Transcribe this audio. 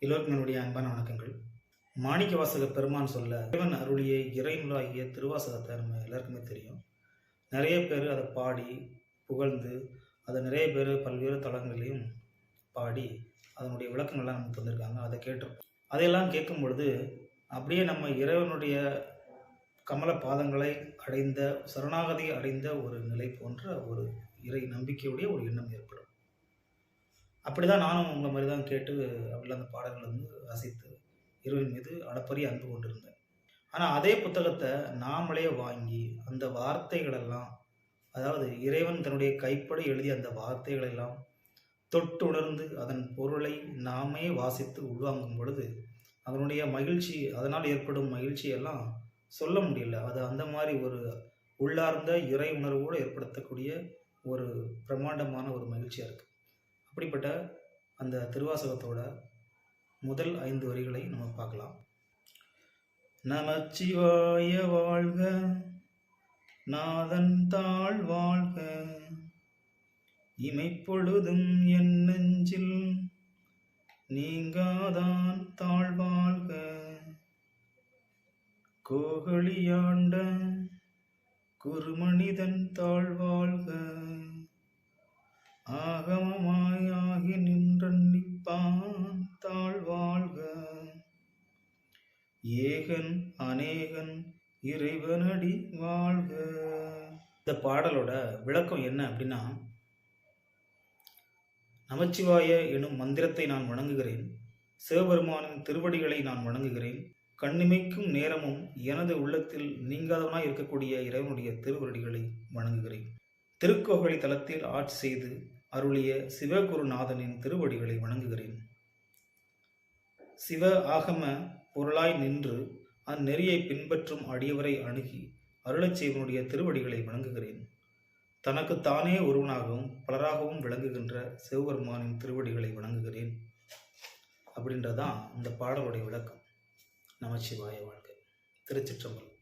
எல்லோருக்கும் என்னுடைய அன்பான வணக்கங்கள். மாணிக்கவாசக பெருமான் சொல்ல இறைவன் அருளிய இறைநூலாகிய திருவாசகத்தை நம்ம எல்லாருக்குமே தெரியும். நிறைய பேர் அதை பாடி புகழ்ந்து அதை நிறைய பேர் பல்வேறு தளங்களையும் பாடி அதனுடைய விளக்கங்கள்லாம் நமக்கு தந்திருக்காங்க. அதை கேட்டிருக்கோம். அதையெல்லாம் கேட்கும் பொழுது அப்படியே நம்ம இறைவனுடைய கமல பாதங்களை அடைந்த சரணாகதி அடைந்த ஒரு நிலை போன்ற ஒரு இறை நம்பிக்கையுடைய ஒரு எண்ணம் ஏற்படும். அப்படிதான் நானும் உங்கள் மாதிரி தான் கேட்டு அப்படிலாம் அந்த பாடல்கள் ரசித்து இறைவன் மீது அளப்பரிய அன்பு கொண்டிருந்தேன். ஆனால் அதே புத்தகத்தை நாமளே வாங்கி அந்த வார்த்தைகளெல்லாம், அதாவது இறைவன் தன்னுடைய கைப்பட எழுதிய அந்த வார்த்தைகளெல்லாம் தொட்டுணர்ந்து அதன் பொருளை நாமே வாசித்து உள்வாங்கும் பொழுது அதனுடைய மகிழ்ச்சி, அதனால் ஏற்படும் மகிழ்ச்சியெல்லாம் சொல்ல முடியல. அது அந்த மாதிரி ஒரு உள்ளார்ந்த இறை உணர்வோடு ஏற்படுத்தக்கூடிய ஒரு பிரம்மாண்டமான ஒரு மகிழ்ச்சியாக இருக்குது. அப்படிப்பட்ட அந்த திருவாசகத்தோட முதல் 5 வரிகளை நம்ம பார்க்கலாம். நமச்சிவாய வாழ்க, நாதன் தாழ் வாழ்க, இமைப்பொழுதும் என் நெஞ்சில் நீங்காதான் தாழ்வாழ்க, கோகலியாண்ட குருமனிதன் தாழ்வாழ்க, ஆகமமாயாகி நின்றன்னிப்பான் தாழ்வாழ்க, ஏகன் அநேகன் இறைவனடி வாழ்க. இந்த பாடலோட விளக்கம் என்ன அப்படின்னா, நமச்சிவாய எனும் மந்திரத்தை நான் வணங்குகிறேன், சிவபெருமானின் திருவடிகளை நான் வணங்குகிறேன், கண்ணிமைக்கும் நேரமும் எனது உள்ளத்தில் நீங்காதவனாய் இருக்கக்கூடிய இறைவனுடைய திருவடிகளை வணங்குகிறேன், திருக்கோகலி தலத்தில் ஆட்சி செய்து அருளிய சிவகுருநாதனின் திருவடிகளை வணங்குகிறேன், சிவ ஆகம பொருளாய் நின்று அந்நெறியை பின்பற்றும் அடியவரை அணுகி அருளச் செய்வனுடைய திருவடிகளை வணங்குகிறேன், தனக்குத்தானே ஒருவனாகவும் பலராகவும் விளங்குகின்ற சிவபெருமானின் திருவடிகளை வணங்குகிறேன். அப்படின்றதான் இந்த பாடலுடைய விளக்கம். நமச்சிவாய வாழ்க. திருச்சிற்றம்பலம்.